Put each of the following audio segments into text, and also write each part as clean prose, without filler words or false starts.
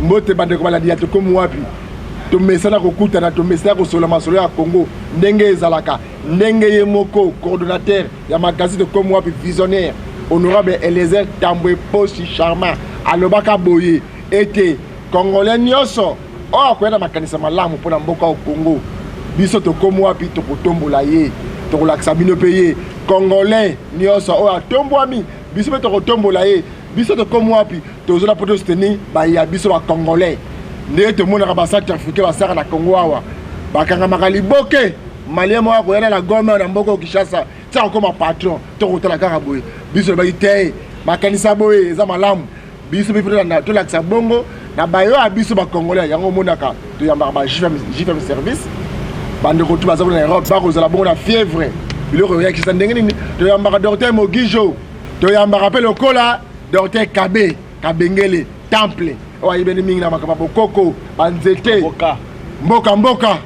mbote bande ko maladi ya to comme wapi to mesana ko kutana to mesana ko sola masolo ya Congo ndenge ezalaka ndenge ye moko coordonnateur ya magazine de comme wapi visionnaire honorable Eliezer Tambwe Posi Charmant alobaka boye ete congolais nyonso o akwenda makanisa malamu pona mboka au Congo biso to comme wapi to kotombola ye to kolakisa bino peye congolais nyonso o atombwami biso to kotombola ye biso to comme wapi to zola poto soutenir ba ya biso ba congolais ndé to mona ba centre africain ba sara na Congo awa bakanga makaliboke malien mo ko yana na goma na mboko Kinshasa tia ko ma patron to ko tala kaka boye biso ba ite makanisa boye eza malamu biso bi fona na to lakisa bongo na bayo a biso ba congolais yango monaka to yamba ba JFM service bande ko tuba za na Europe ba ko za la bongo na fièvre biloko ya kisa ndenge nini to yamba docteur Mogijo to yamba rappel okola docteur Kabengele temple wa ibeni mingi na makaba bokoko banzete mboka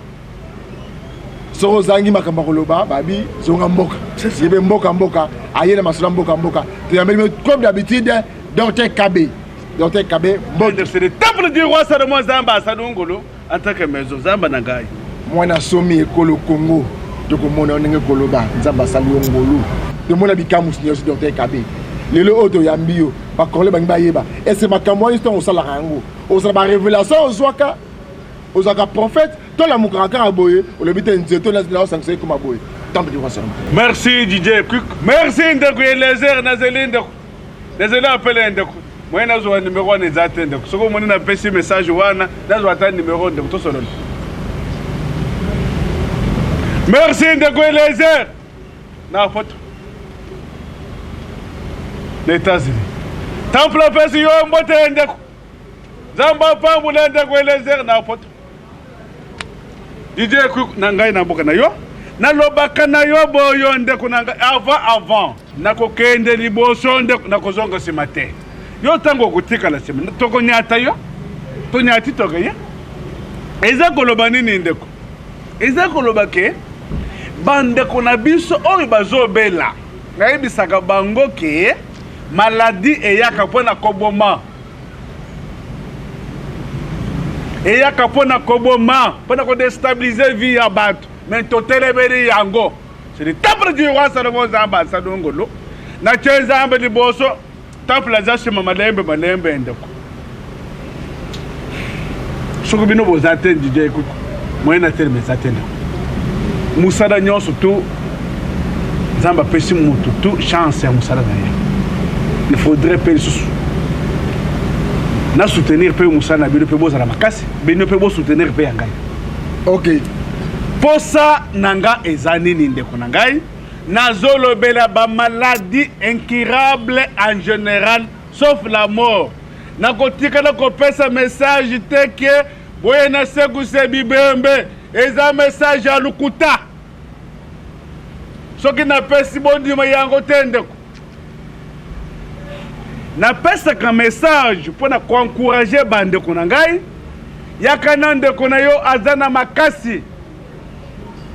soko zangi makamba koloba babi zonga mboka yebe mboka ayena masula mboka to yamba comme d'habitude docteur Kabe bon c'est le temple du roi Salomon Zamba Sadongolo en tant que maison Zamba Nangai mwana somi ekolo Congo to ko mona ndenge koloba Zamba Sali ngolu to mona bikamu seigneur docteur Kabe lelo oto yambio ba kole bangi ba yeba et c'est makambo histoire au sala rango au sala ba révélation aux aka prophète to la mukaka aboye o le bité nzeto na sanksé comme aboye temple du roi Salomon. Merci DJ Quick, merci ndeko Eliezer Nazeli ndeko Nazeli appelé ndeko moi nazo wa numéro na zate ndeko soko moni na pesi message wana nazo ata numéro ndeko to solo. Merci ndeko Eliezer na photo les États-Unis. Temple pesi yo mbote ndeko. Zamba pambu ndeko Eliezer na photo. DJ Quick nangai na mboka na yo. Na lobaka na yo boyo ndeko nanga avant. Nako kende liboso ndeko nako zonga ce matin. Yo tango kutika la sema. Toko nyata yo. To nyati toka ya. Eza koloba nini ndeko. Eza koloba ke bande kona biso oyo bazobela. Ngayebisaka bango ke maladie eyaka pona koboma pona ko déstabiliser vie ya bato mais totelebeli yango c'est le temple du roi Salomon Zamba Sadongolo na chenzamba liboso temple za shima malembe ndeko soko bino bozate DJ kuko moyena terme zatena musada nyonso tu Zamba pesi mutu tu chance ya musada na ya il faudrait payer sous na soutenir pe musana bino pe bozala makasi bino pe bo soutenir pe yangai. OK posa nanga ezani ni ndeko nangai nazolo bela ba maladie incurable en général sauf la mort na kotika na kopesa message teke boye na sekuse bibembe eza message ya lukuta soki na pesi bondima yango tendeko na pesa ka message pour na encourager bande konangai yakana ndeko na yo azana makasi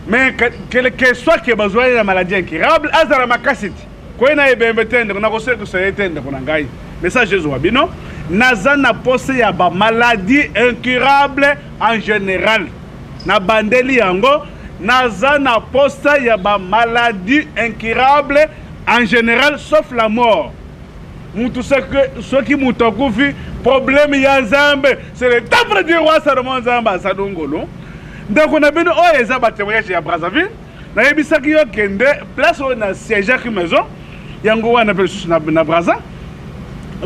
mais quel que soit que besoin de maladie incurable azana makasi ko na ebembe tende na ko se ko se tende konangai message Jésus wabino nazana pose ya ba maladie incurable en général na bandeli yango nazana pose ya ba maladie incurable en général sauf la mort. Moutou ce qui moutokufi problème ya Nzambe c'est le temple du roi Salomon Zamba Sadongolo. Donc on a bien oh les abattements chez Brazzaville na yebisaki yo kende place on a siège qui maison yango wana pe sous na Brazza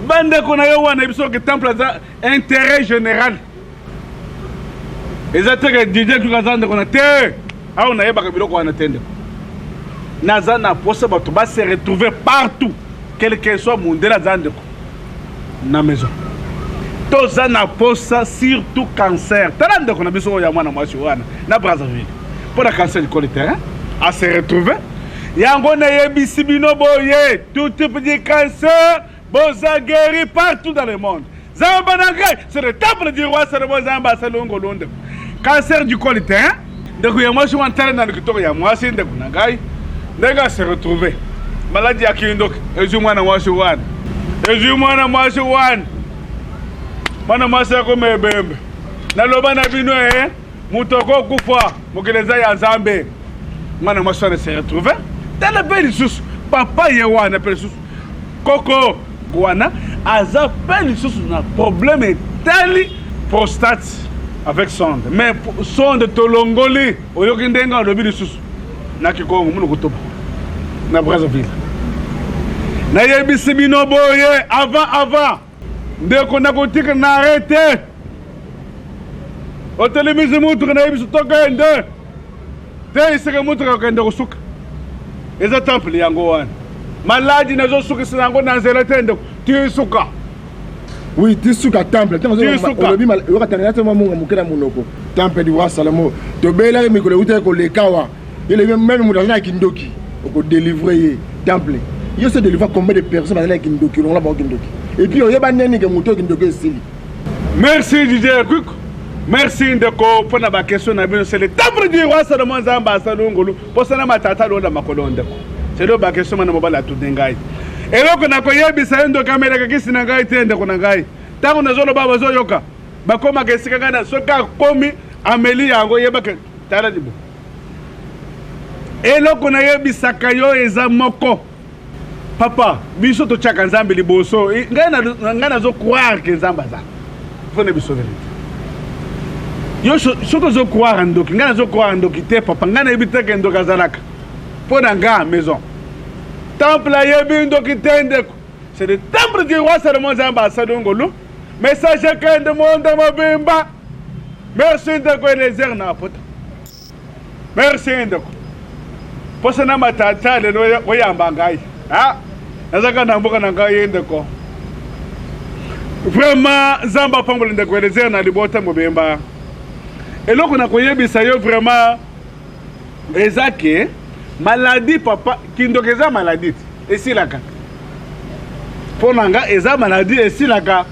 bande ko na yo wana biso que temple za intérêt général ezataka DJ tukazande kona te a on a yebaka biloko wana tende nazana posa bato ba se retrouver partout quel que soit mon de la zande na maison toza na posa surtout cancer talande ko na biso ya mwana mwasi wana na Brazzaville pour la cancer du col du terrain à se retrouver yango na yebisi bino boye tout type de cancer boza guéri partout dans le monde Zamba nangai c'est le temple du roi Salomon Zamba Sadongolo cancer du col du terrain de ko ya mwasi wana talande na kitoko ya mwasi ndeko nangai ndega se retrouver maladie ya kindok ezumwana mwasi wana Mana mwasa ko mebembe. Na loba na bino mutoko kufa mokeleza ya Nzambe. Mana mwasa ne se retrouver. Dans la belle sous papa yewana pelle sous. Koko wana aza pelle sous na problème tali prostate avec sonde. Mais sonde tolongoli oyoki ndenga lobi sous. Na kikongo muno kutoba. Na Brazzaville. Na yebisi bino boye avant. Ndeko na kotika na arrêté. Otelemizi mutu na yebisu toka ende. Te iseke mutu ka ende kusuka. Eza temple yango wana. Maladi nazo suka sinango na nzela tende. Ti suka. Oui, ti suka temple. Olobi mal okatanga tama munga mukena munoko. Temple di wa Salomo. To bela mikolo uta ko lekawa. Il est même mudaza kindoki. Oko délivrer temple. Yo se délivre combien de personnes dans la kindoki, on la ba kindoki. Et puis, il y a des gens qui merci Didier Quick. Merci Ndeko pour la question. C'est le temple du roi Salomon Zamba Salongolo. Pour ça, ma tata l'onda makolo Ndeko. C'est le bas question na mobala tout dengai. Et là qu'on a koyé bisa ndo kamera kisi nangai tende konangai. Tango na zolo baba zo yoka. Bakoma kesi kanga soka komi Amélie yango yeba ke tala dibo. Et là qu'on a yebisa kayo eza moko. Papa, biso to chaka Nzambe liboso. Ngana zo croire que Nzamba za. Fone biso vérité. Yo soto zo croire ndoki, ngana zo croire ndoki te papa, ngana ebite ke ndoka zalaka. Pona nga maison. Temple yebi ndoki tende. C'est le temple du roi Salomon Zamba Sadongolo. Message que de monde mabimba. Merci Ndeko Eliezer na pota. Merci Ndeko. Posa na matata le oyamba ngai. Ah, nazaka na mboka na ngai Ndeko. Vraiment Zamba pangolo Ndeko Eliezer na libota mobemba. Eloko na koyebisa yo vraiment ezake maladie papa kindokeza maladie esilaka. Ponanga eza maladie esilaka.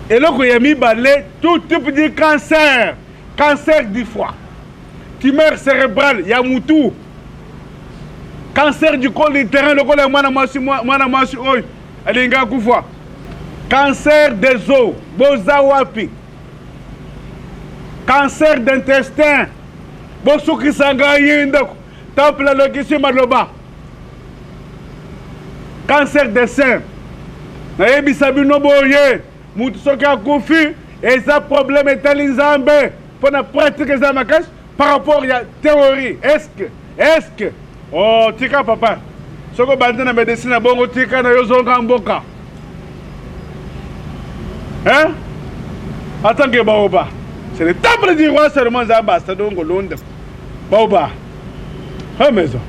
Eloko ya mibale tout type de cancer, cancer du foie, tumeur cérébrale ya mutu, cancer du col utérin le col mwana mwasi oy alinga kufa, cancer des os boza wapi, cancer d'intestin bosuki sanga yinda temple le kisi maloba, cancer des seins na yebisa bino boye mutu soki akufi eza problème etali Nzambe mpona pratique eza makasi par rapport ya théorie. Est-ce que oh tika papa soko bandi na médecine na bongo tika na yo zonga mboka hein atange baoba c'est le temple du roi Salomon Zamba Sadongo Londe baoba ha maison.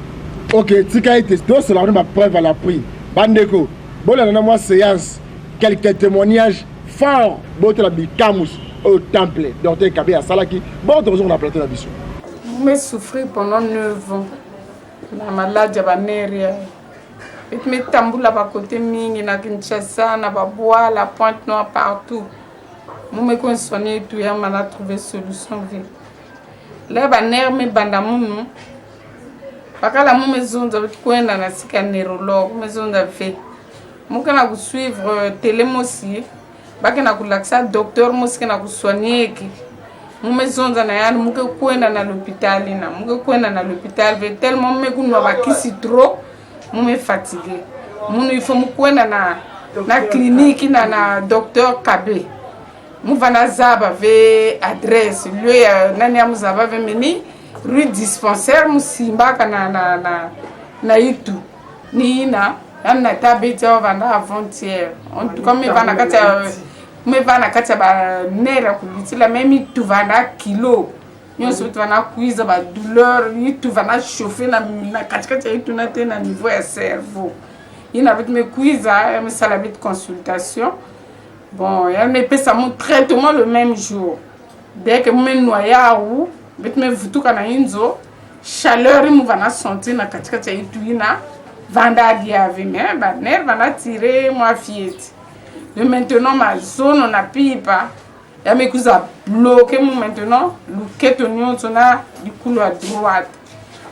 Ok, tika ite do cela ma preuve à l'appui bandeko bon na moi séance quelques témoignages fort bote la bikamus au temple docteur Kabé à Salaki bon de raison on a planté la vision. Je souffri pendant 9 ans na maladie ba neria et me tamboula ba côté mingi na Kinshasa na ba bois la pointe noire partout moi me kon soigner tout ya m'a trouvé solution vie là ba ner me banda mumu bakala mu maison de kwenda na sika neurologue maison de fait moi kana ku suivre télé mosi bakena kulakisa docteur mosi kana ku soigner ki mu maison na yana muke kwenda na l'hôpital na muke kwenda na l'hôpital ve tellement me kunwa bakisi trop mu me fatigué mu il faut mu kwenda na clinique na docteur Kabé mu vana zaba ve adresse lui nani amuzaba ve meni rue dispensaire musimbaka na itu ni ina na tabita vanda avant-hier en tout cas me vana kata ba nera kulitila même tu vana kilo nyonso tu vana cuise ba douleur ni tu vana chauffer na katikati itu na tena niveau ya cerveau ina avec me cuise me salabit consultation bon elle me fait ça mon traitement le même jour dès que me noya ou me vutuka na inzo chaleur mu vana sentir na katikati itu ina vanda diave mais ba ner vana tirer moi fiette de maintenant ma zone on a pipa ya me kuza bloquer mu maintenant le ketonio tona du couloir droite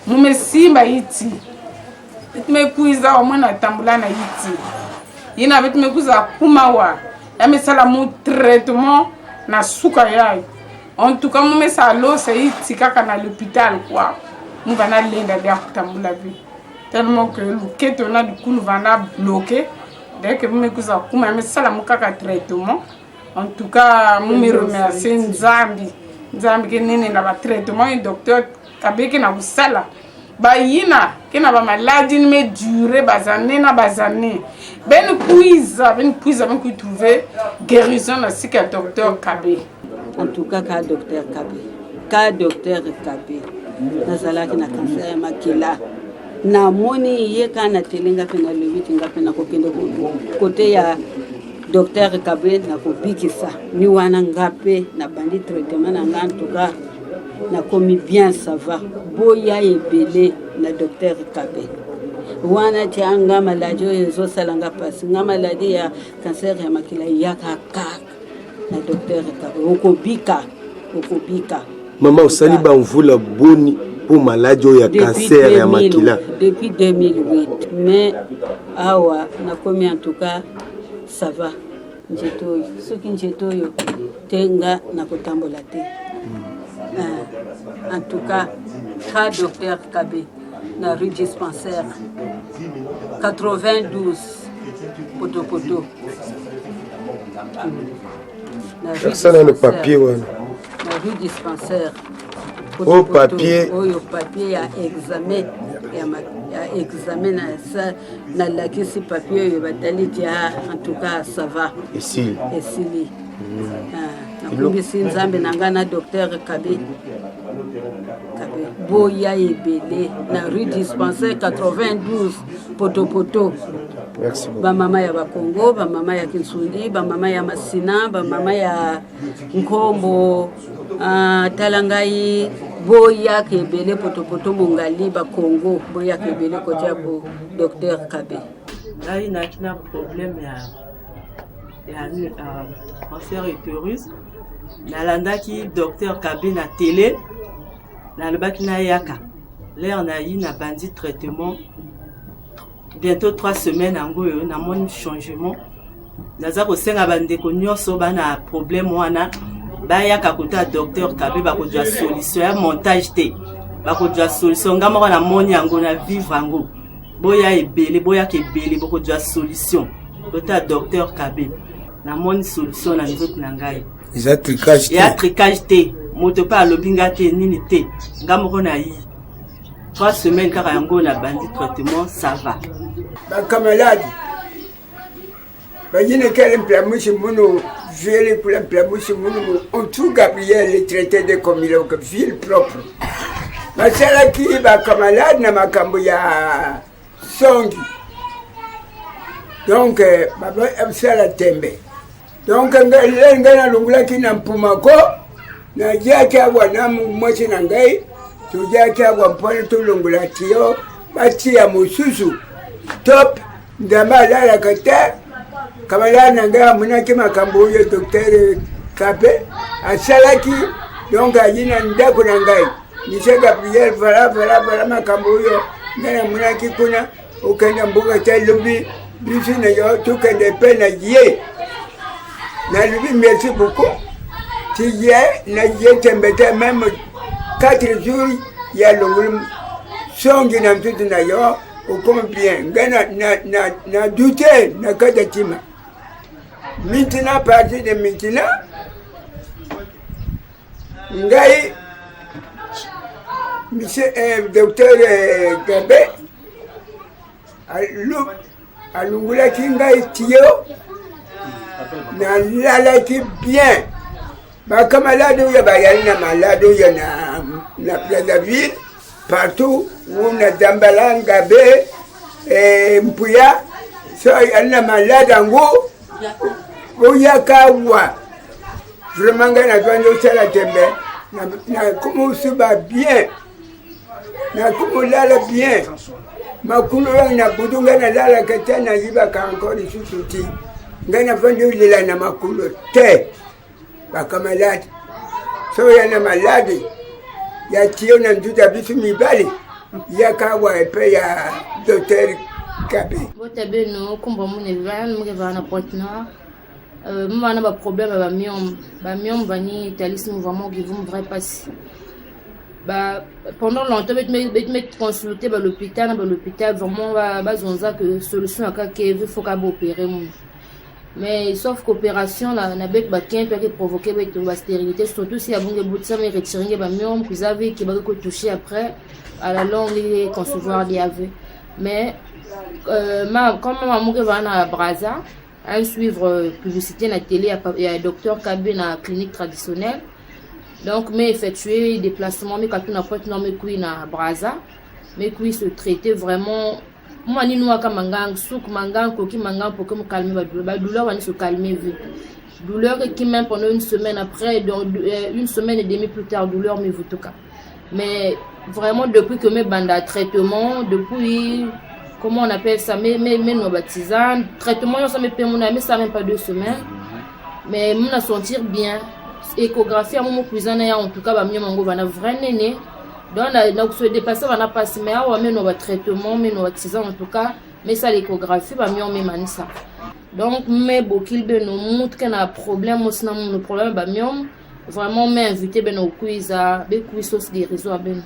mu me simba iti me kuiza au moins na tambula na iti ina avec me kuza kumawa me sala mu traitement na suka yayi. En tout cas, moi ça l'eau c'est tika kana l'hôpital quoi. Nous va na lenda dia kutambula vie. Tellement que le quête on a du coup nous va na bloqué. Dès que me kuza kuma me sala mu kaka traitement. En tout cas, moi me remercie Nzambi. Nzambi ke nene na ba traitement et docteur kabeke na busala. Ba yina ke na ba maladie me durer bazane na bazane. Ben puisa ben trouver guérison na sika docteur Kabé. En tout cas, cas docteur Kabé. Cas docteur Kabé. Nazalaki na cancer ya makila. Na moni ye kana telinga pena lewiti nga pena kokende côté ya docteur Kabé na kobikisa. Ni wana ngape na bandi traitement na nga en tout cas na komi bien ça va. Boya ebele na docteur Kabé. Wana tianga maladie ezo salanga pasi nga maladie ya cancer ya makila yaka kaka. Na docteur Kabé okobika. Maman osali ba mvula boni pour maladie ya cancer ya makila depuis 2008 mais awa na komi en tout cas ça va njetoyo soki njetoyo tenga na kotambola te en tout cas cas docteur Kabé na rue dispensaire 92 poto ça na le papier wana na rue dispensaire au papier au papier ya examen ya examen na ça na lakisi papier yo batali dia en tout cas ça va ici na kumbisi Nzambe nanga na docteur Kabé boya ebele na rue dispensaire 92 poto. Merci beaucoup. Ba mama ya Bakongo, ba mama ya Kinsundi, ba mama ya Masina, ba mama ya Nkombo, Talangai, boya kebele poto mongali ba Congo, boya kebele kotia bo docteur Kabé. Là il n'a qu'un problème ya cancer utérus. Nalandaki docteur Kabé na télé, na lebaki na yaka. Là on a eu na bandit traitement. Bientôt 3 semaines en gros na mon changement naza ko senga bande ko nyoso bana problème wana ba ya ka kota docteur Kabé ba ko dja solution ya montage te ba ko dja solution ngama na moni yango na vivre yango boya ebele boya ke bele ba ko dja solution kota docteur Kabé na moni solution na nzoto na ngai ya tricage te moto pa lobinga te nini te ngama ko na yi 3 semaines car yango na bandit traitement ça va. Ba camarade ba yine kelen plamushi muno vile pour plamushi muno on tout Gabriel les traité de comme il est ville propre. Ma sala ki ba camarade na makambo ya songi. Donc baba sala tembe. Donc ngana lungula kina mpumako na jaka bwana mmoja na ngai tujaka kwa mpone tulungula tiyo bati ya mususu top ndamba la kata kama la nanga munaki makambo yo docteur Kabé asalaki donc ajina ndako na ngai nisega prière voilà makambo yo ngana munaki kuna ukenda mbuga talubi bisu na yo tukende pena yé na lubi merci beaucoup tiye na yé tembete même 4 jours il y a le songi na mtutu na yo ukome bien ngana na douter na kadatima maintenant partir de maintenant ngai monsieur docteur Kabé alungula kingai tio na lalaki bien ba camarade ya bayani na malade ya na Plaza Ville partout où na Dambala Ngabé Mpuya so yana malade ngo boyaka wa vraiment ngana twando sala tembe na como suba bien na como lala bien makulo na budunga na lala katana yiba ka encore susuti ngana fando lila na makulo te baka malade so yana malade ya tio na nduta bisu mibali ya kawa epe ya docteur Kabé bote beno kumba mune vana muke vana Pointe Noire moi on a un problème avec bamiom vani talisme vraiment qui vont vrai passer pendant longtemps me consulter l'hôpital vraiment bazonza que solution à qu'il faut opérer mais sauf qu'opération là na bec bakin peut provoquer la stérilité surtout si abonge boutsa mais retirer bamiom que vous avez qui va toucher après à la longue les concevoir des AV mais comme maman qui va à Brazza à suivre publicité na télé il y a docteur Kabé na clinique traditionnelle donc mais effectuer déplacement mais quand on a pas non mais kui na Brazza mais kui se traiter vraiment moi ni noa ka mangang souk mangang koki mangang pour que me calmer ba douleur va se calmer vite douleur qui même pendant une semaine après donc une semaine et demie plus tard douleur mais vous tout cas mais vraiment depuis que mes bandes à traitement depuis comment on appelle ça mes nos baptisants traitement ça me permet mais ça même pas 2 semaines mais me sentir bien échographie à mon cousin en tout cas ba mieux mango va na vrai néné donc se dépasser va na passer mais à mais nos traitement mais nos baptisants en tout cas mais ça l'échographie va mieux me manisa donc mais bokil be no montre que na problème aussi na mon problème ba mieux vraiment m'inviter ben au quiz à be quiz aussi des réseaux à ben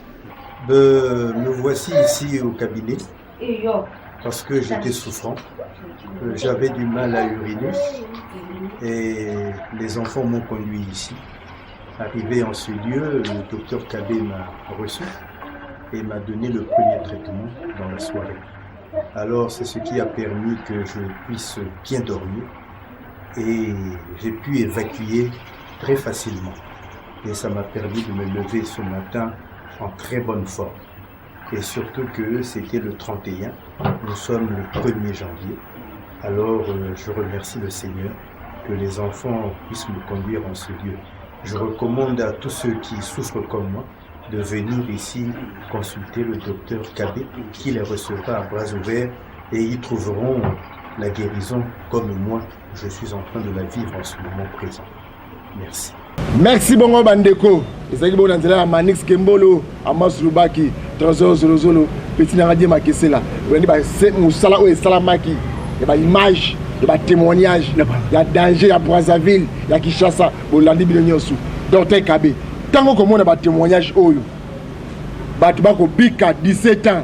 nous voici ici au cabinet parce que j'étais souffrant, j'avais du mal à uriner et les enfants m'ont conduit ici. Arrivé en ce lieu, le docteur Kabé m'a reçu et m'a donné le premier traitement dans la soirée. Alors c'est ce qui a permis que je puisse bien dormir et j'ai pu évacuer très facilement. Et ça m'a permis de me lever ce matin en très bonne forme. Et surtout que c'était le 31, nous sommes le 1er janvier. Alors je remercie le Seigneur que les enfants puissent me conduire en ce lieu. Je recommande à tous ceux qui souffrent comme moi de venir ici consulter le docteur Kabé qui les recevra à bras ouverts et ils trouveront la guérison comme moi je suis en train de la vivre en ce moment présent. Merci. Merci bongo bandeko. Ezaki bona nzela ya Manix Kembolo, Amos Lubaki, Trésor Zolozolo, petit Naradi Makesela. On dit ba musala o salamaki, il y a image, il y a témoignage, il y a danger à Brazzaville, il y a Kinshasa, Bolandi Bilonyosu. Docteur Kabé. Tango comme on a ba témoignage oyo. Batu bako bika 17 ans.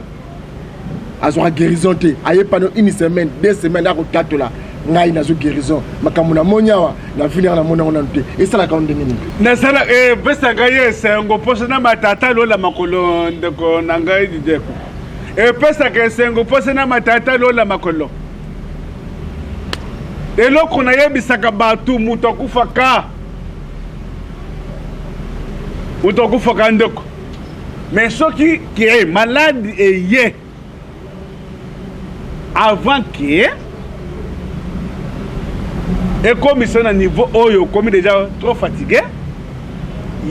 Azo guérison te. Aye pendant une semaine, 2 semaines à ko là. Ngai na zo guérison makamuna monyawa na finir na mona on te et ça la ka ndenge ni na sala pesa ngaye sengo posena matata lola makolo ndeko na ngai dideko pesa ke sengo posena matata lola makolo eloko na yebisaka batu mutu akufaka ndeko mais soki qui est malade et yé avant que et comme ils sont à niveau oyo comme déjà trop fatigué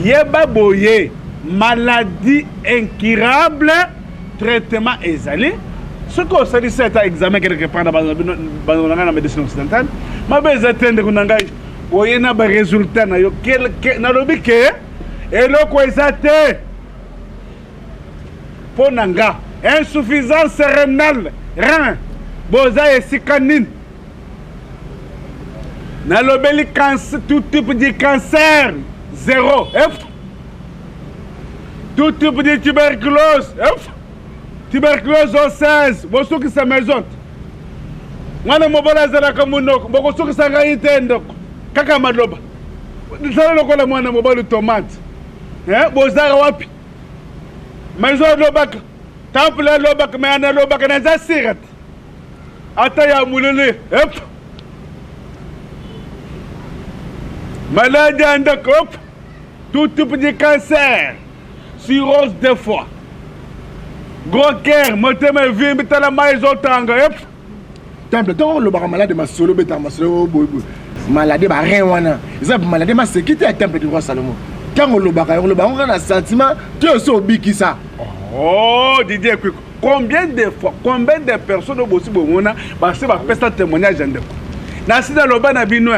yeba boye maladie incurable traitement ezali ce qu'on se dit c'est un examen quelque part dans la médecine occidentale ma beza tende kunangai boye na ba résultat na yo na lobi ke eloko ezate ponanga insuffisance rénale rein boza esikanine na lobeli cancer, tout type de cancer, 0. Tout type de tuberculose, tuberculose osseuse, boso ki sa maison. Mwana mobola zala kamunoko, boso ki sa ngaitendo, kaka maloba. Zala lokola mwana mobola tomate. Bozara wapi? Maison lobaka, temple lobaka, mais ana lobaka na za sirat. Ata ya mulele, maladie endocrinale, tout type de cancer, cirrhose de foie, gros cœur, motema vimbi tala maison tanga. Temple, donc le bar malade ma solo beta ma solo maladie ba rien wana. Ça maladie ma sécurité à temple du roi Salomon. Quand le bar on a un sentiment, tu es au biki ça. Oh, Didier, combien de fois, combien de personnes au bossi bomona parce que ba pesta témoignage ndeko. Na sida loba na bino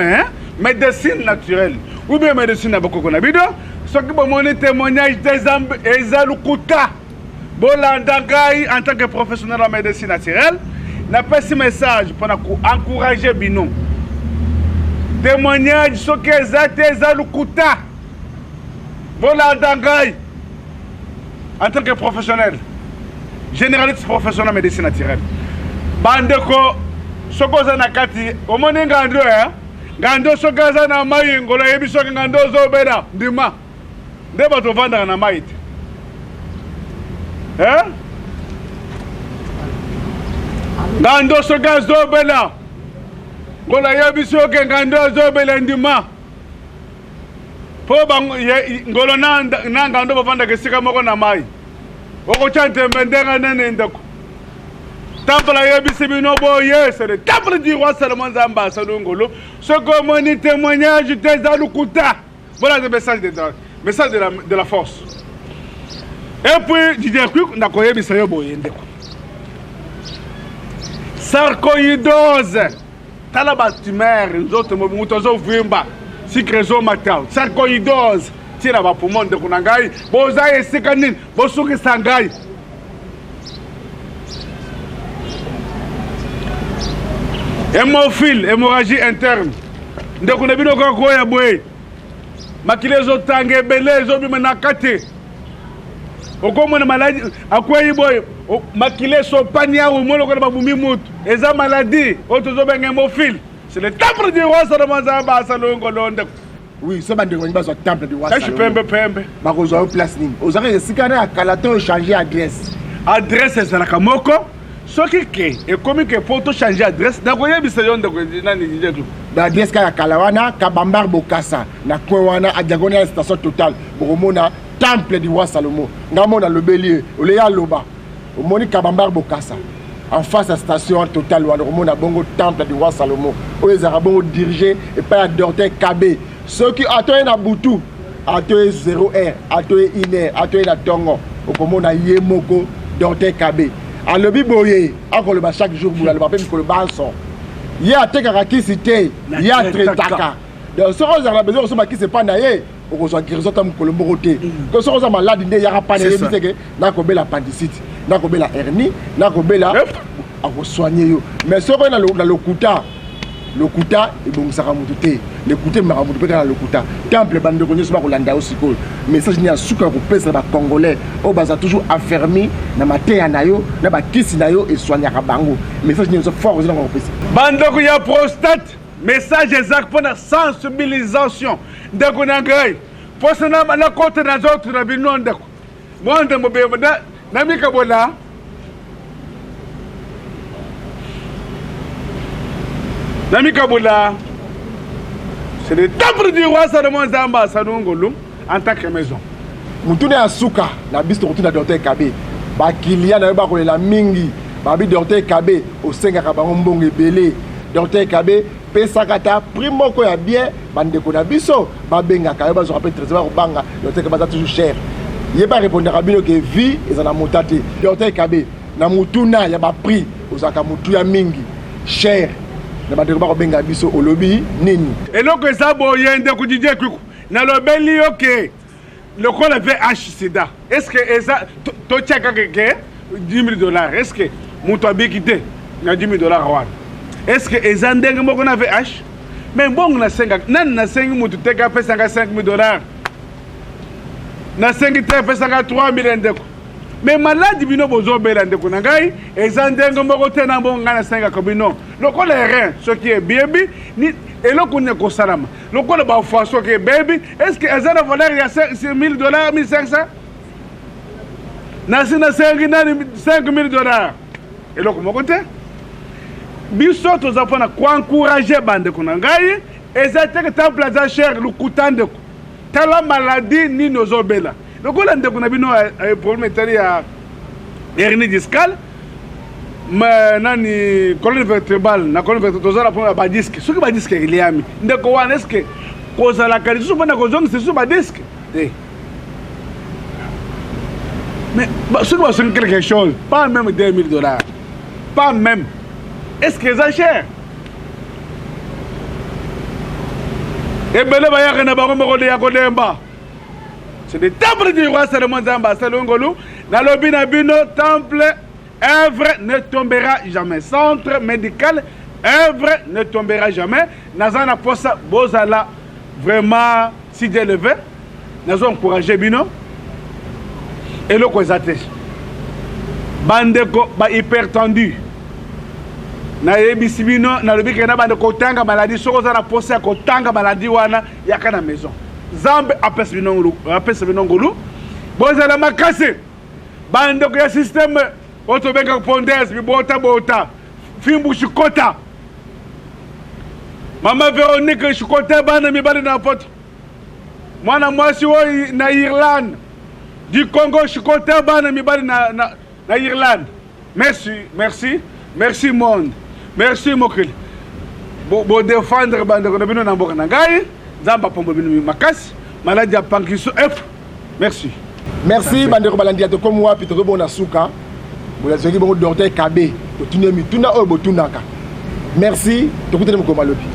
médecine naturelle ou bien médecine na boko na bido ce qui bomone témoignage des ezalukuta bolanda ngai en tant que professionnel en médecine naturelle na passe message pour encourager bino témoignage soki eza te eza lukuta bolanda ngai en tant que professionnel généraliste professionnel médecine naturelle bandeko soki oza na kati omoni ngando ngando soki aza na mai ngolo yebi soki ngando ozobela ndima nde bato ovandaka na mai te ngando soki azobela ngolo yebi soki ngando azobela ndima po ngolo na ngando bavandaka esika moko na mai okotya ntembe ndenge nene ndeko temple yebisi bino boye c'est le temple du roi Salomon Nzambe asali ngolo soki omoni témoignage te eza lukuta voilà le message de la force et puis Didier Quick nakoyebisa yo boye ndeko sarcoïdose tala batumere nzoto moto ozovimba sikre ezomata sarcoïdose tina bapoumon ndeko na ngai boza esika nini bosukisa ngai hémophile hémorragie interne ndeko na bino kokoya boye makili ezotanga ebele ezobima na kati okomona maladi akwei boye makili esopani awo moloko na babumi mutu eza maladi oyo tozobenga hémophile c'est le temple du roi Salomon Nzambe asali ngolo ndeko oui so bandeko nini bazwa temple du roi Salomon pembe bakozwa yo place nini ozalaki esika na akala to ochange adresse ezalaka moko soki ke ekomi ke po tochange adresse nakoyebisa yo ndeko nani Didier baadresse kaka kala wana kabambar bokasa na coin wana adiagonal ya station totale bokomona temple du roi Salomon ngamona lobeli oleya aloba omoni kabambar bokasa en face à station totale wana okomona bongo temple du roi Salomon oyo ezalaka bongo dirigé epai ya docteur Kabe soki atoye na butu atoye 0h atoye 1h atoye na tongo okomona ye moko docteur Kabe alobi boye akoloba chaque jour bula aloba mpe mikolo banso ye atekaka kisi te ye atretaka donc soki ozala besoin kosomba kisi epai na ye okozwa guérison ta mokolo moko te ko soki oza maladi nde yaka pane yebisi ke nakobela appendicite nakobela hernie nakobela akosoigne yo mais soki oye na lokuta ebongisaka motu te lokuta ememaka motu mpe kaka na lokuta temple bandeko nyonso bakolanda yo sikoyo message nini ya suka ya kopesa bacongolais oyo baza toujours affermi na mateya na yo na bakisi na yo esoignaka bango message nini so fort ozinanga kopesa bandeko ya prostate message ezaka mpona sensibilisation ndeko na ngai mposa na kote na zotre na bino ndeko monde mobembo na mikabola Namikaboula, c'est le temple du roi Salomon Nzambe asali ngolo en tant que maison. Mutune asuka na biso retourna docteur Kabe. Ba kilia na yo bakolela mingi. Ba bi docteur Kabe osengaka bango mbongo ebele. Docteur Kabe pesaka ta primo ko ya bien bandeko na biso ba bengaka yo bazo rappeler trésor ko banga docteur Kabe za toujours cher. Ye ba répondre ka bino ke vie ezana motate. Docteur Kabe na mutuna ya ba prix osaka mutu ya mingi cher. Na bandeko bakobenga biso olobi nini eloko eza boye ndeko Didier Quick nalobeli yo ke lokola VIH sida est-ce que eza totiaka ke $10,000 est-ce que moto abiki te na $10,000 wana est-ce que eza ndenge moko na VIH mais mbongo nasenga nani nasengi moto teka apesanga $5,000 nasengi te apesanga $3,000 ndeko mais maladi bino bozobela ndeko na ngai eza ndenge moko te na mbongo ngai nasengaka bino lokola rein soki ebebi ni eloko nini ekosalama lokola bafoi soki ebebi est-ce que eza na valeur ya $1,000 $1,500 nasi nasengi nani $5,000 eloko moko te biso toza mpona koencourage bandeko na ngai eza teke temple aza cher lukuta ndeko tala maladi nini ozobela lokola ndeko na bino problème etali ya hernie discale nani colonne vertébrale na colonne vertébrale tozala mpona badiske soki badiske eliami ndeko wana eske kozalaka lisusu mpona kozongisa lisusu badiske te mais soki basongi quelque chose pas même $2,000 pas même est-ce que eza cher ebele bayaka na bango moko ya kolemba c'est le temple du roi Salomon Nzambe asali ngolo nalobi na bino temple œuvre ne tombera jamais centre médical œuvre ne tombera jamais. Nazana posa bozala vraiment si Dieu le veut. Nous encourager bino. Et le kozate. Bandeko ba hypertendu. Na yebisi bino na lobi kena bande kotanga maladie soko za na posa kotanga maladie wana yaka na maison. Zambe apesa bino ngulu. Bozala makase. Bandeko ya système otobenga pondès bota fimbu shikota. Mama Véronique shikota bana mibali na poto. Mwana mwasi wo na Irlande. Du Congo shikota bana mibali na Irlande. Merci monde. Merci mokili. Bo défendre bandeko na bino na mboka na ngai. Zamba pombo bino makasi. Maladie ya pankiso F. Merci bandeko balandia to comme wapi to bona suka. Bolazoki bongo docteur Kabe. To tunemi tuna o botunaka. Merci to kutene mko malobi.